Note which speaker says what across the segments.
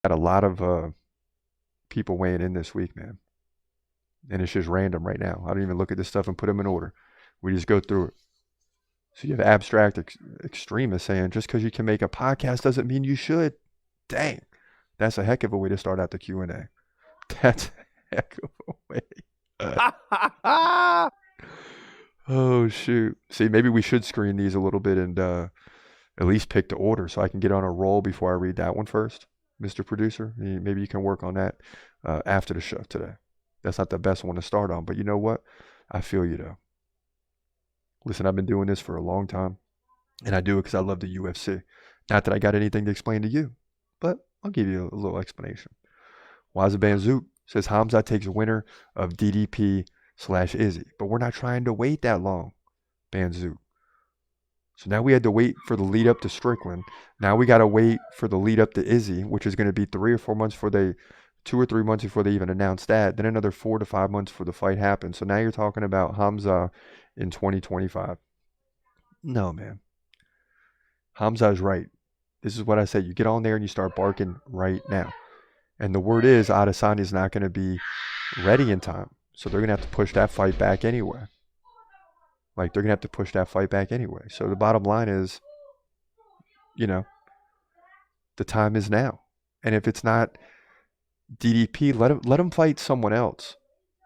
Speaker 1: Got a lot of people weighing in this week, man. And it's just random right now. I don't even look at this stuff and put them in order. We just go through it. So you have abstract extremists saying just because you can make a podcast doesn't mean you should. Dang, that's a heck of a way to start out the Q&A. That's a heck of a way. Oh shoot. See, maybe we should screen these a little bit and at least pick the order so I can get on a roll before I read that one first, Mr. Producer. Maybe you can work on that after the show today. That's not the best one to start on, but you know what? I feel you though. Listen, I've been doing this for a long time, and I do it because I love the UFC. Not that I got anything to explain to you, but I'll give you a little explanation. Wazaban Zook says Khamzat takes winner of DDP/Izzy, but we're not trying to wait that long, Banzook. So now we had to wait for the lead up to Strickland. Now we got to wait for the lead up to Izzy, which is going to be 3 or 4 months before 2 or 3 months before they even announce that. Then another 4 to 5 months before the fight happens. So now you're talking about Khamzat in 2025. No, man. Khamzat is right. This is what I said. You get on there and you start barking right now. And the word is Adesanya is not going to be ready in time. So they're going to have to push that fight back anyway. Like, they're going to have to push that fight back anyway. So the bottom line is, the time is now. And if it's not DDP, let him fight someone else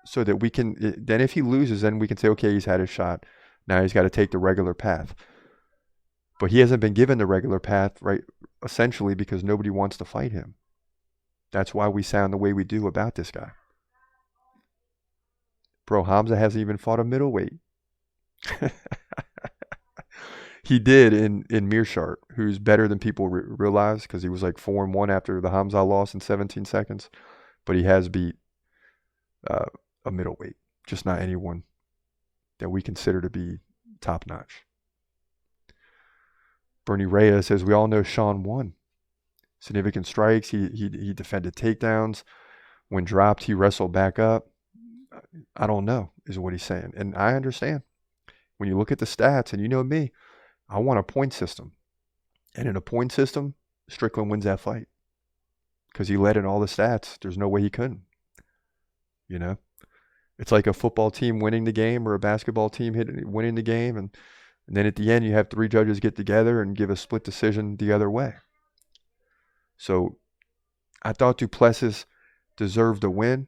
Speaker 1: so that we can, then if he loses, then we can say, okay, he's had his shot. Now he's got to take the regular path. But he hasn't been given the regular path, right, essentially because nobody wants to fight him. That's why we sound the way we do about this guy. Bro, Khamzat hasn't even fought a middleweight. He did in Mearshart, who's better than people realize because he was like 4-1 after the Khamzat loss in 17 seconds. But he has beat a middleweight, just not anyone that we consider to be top notch. Bernie Reyes says, we all know Sean won. Significant strikes. He defended takedowns. When dropped, he wrestled back up. I don't know, is what he's saying. And I understand. When you look at the stats, and you know me, I want a point system. And in a point system, Strickland wins that fight. Because he led in all the stats. There's no way he couldn't. It's like a football team winning the game or a basketball team winning the game. And then at the end, you have 3 judges get together and give a split decision the other way. So I thought Du Plessis deserved a win,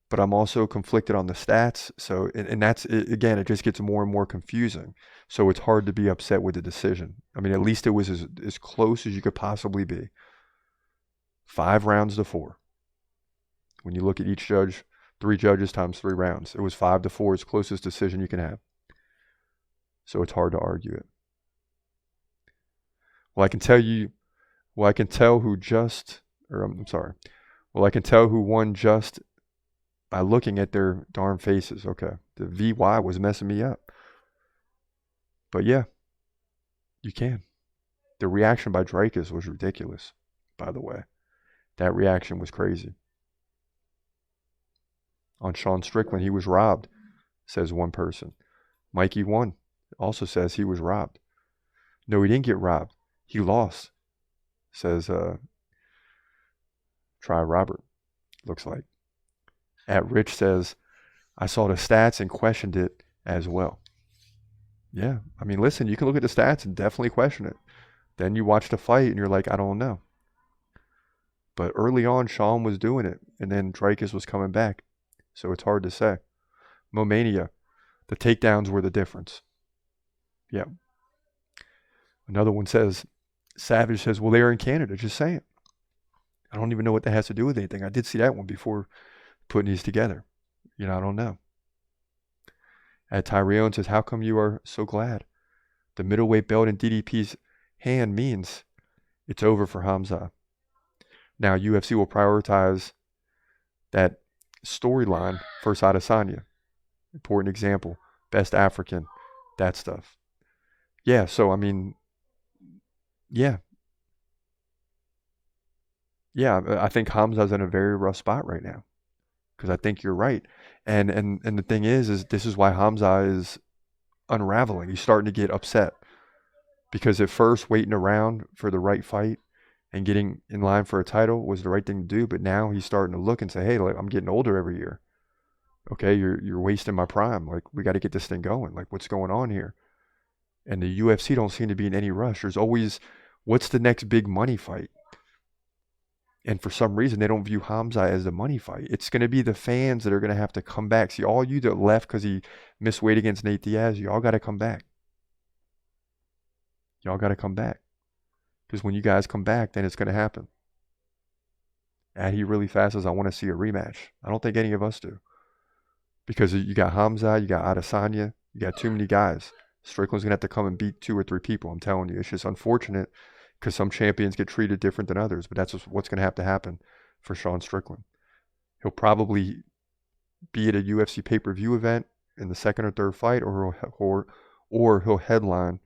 Speaker 1: but I'm also conflicted on the stats. So, and that's, again, it just gets more and more confusing. So it's hard to be upset with the decision. I mean, at least it was as close as you could possibly be. 5 rounds to 4. When you look at each judge, 3 judges times 3 rounds. It was 5-4, as closest decision you can have. So it's hard to argue it. Well, I can tell who won just by looking at their darn faces. Okay. The VY was messing me up. But yeah, you can. The reaction by Dricus was ridiculous, by the way. That reaction was crazy. On Sean Strickland, he was robbed, says one person. Mikey won, also says he was robbed. No, he didn't get robbed. He lost, says Try Robert, looks like. At Rich says, I saw the stats and questioned it as well. Yeah, I mean, listen, you can look at the stats and definitely question it. Then you watch the fight and you're like, I don't know. But early on, Sean was doing it, and then Dricus was coming back. So it's hard to say. Momania, the takedowns were the difference. Yeah. Another one says, Savage says, well, they are in Canada, just saying. I don't even know what that has to do with anything. I did see that one before putting these together. I don't know. At Tyrion says, how come you are so glad? The middleweight belt in DDP's hand means it's over for Khamzat. Now, UFC will prioritize that storyline versus Adesanya. Important example. Best African. That stuff. Yeah, so, I mean, yeah. Yeah, I think Khamzat's in a very rough spot right now. Because I think you're right. And the thing is this is why Khamzat is unraveling. He's starting to get upset. Because at first, waiting around for the right fight, and getting in line for a title was the right thing to do. But now he's starting to look and say, hey, like, I'm getting older every year. Okay, you're wasting my prime. Like, we got to get this thing going. Like, what's going on here? And the UFC don't seem to be in any rush. There's always, what's the next big money fight? And for some reason, they don't view Khamzat as the money fight. It's going to be the fans that are going to have to come back. See, all you that left because he missed weight against Nate Diaz, y'all got to come back. Y'all got to come back. Because when you guys come back, then it's going to happen. And he really fast says, I want to see a rematch. I don't think any of us do. Because you got Khamzat, you got Adesanya, you got too many guys. Strickland's going to have to come and beat 2 or 3 people, I'm telling you. It's just unfortunate because some champions get treated different than others, but that's what's going to have to happen for Sean Strickland. He'll probably be at a UFC pay-per-view event in the second or third fight, or he'll headline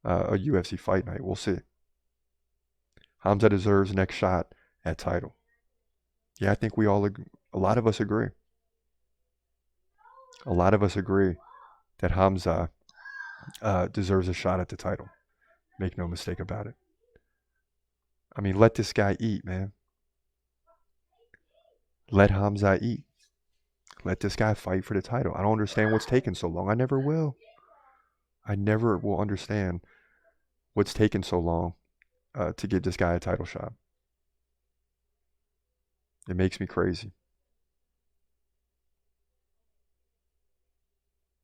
Speaker 1: a UFC fight night. We'll see. Khamzat deserves next shot at title. Yeah, I think we all agree. A lot of us agree. A lot of us agree that Khamzat deserves a shot at the title. Make no mistake about it. I mean, let this guy eat, man. Let Khamzat eat. Let this guy fight for the title. I don't understand what's taking so long. I never will. I never will understand what's taking so long to give this guy a title shot. It makes me crazy.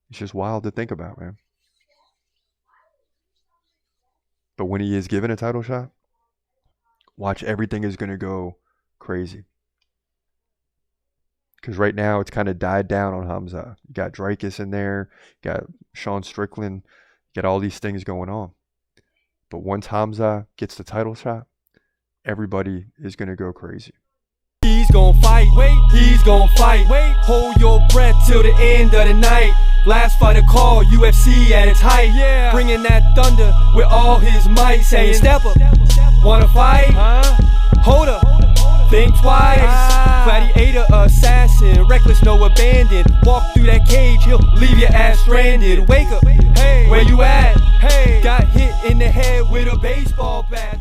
Speaker 1: It's just wild to think about, man. But when he is given a title shot, watch, everything is going to go crazy. Because right now it's kind of died down on Khamzat. You got Dricus in there, you got Sean Strickland, you got all these things going on. But once Khamzat gets the title shot, everybody is going to go crazy.
Speaker 2: He's gonna fight, wait, he's gonna fight, wait, hold your breath till the end of the night. Last fighter call, UFC at its height, yeah. Bringing that thunder with all his might, saying step up, wanna fight, hold up, think twice, gladiator, assassin, reckless, no abandon, walk through that cage, he'll leave your ass stranded. Wake up, hey, where you at? Hey, got hit in the head with a baseball bat.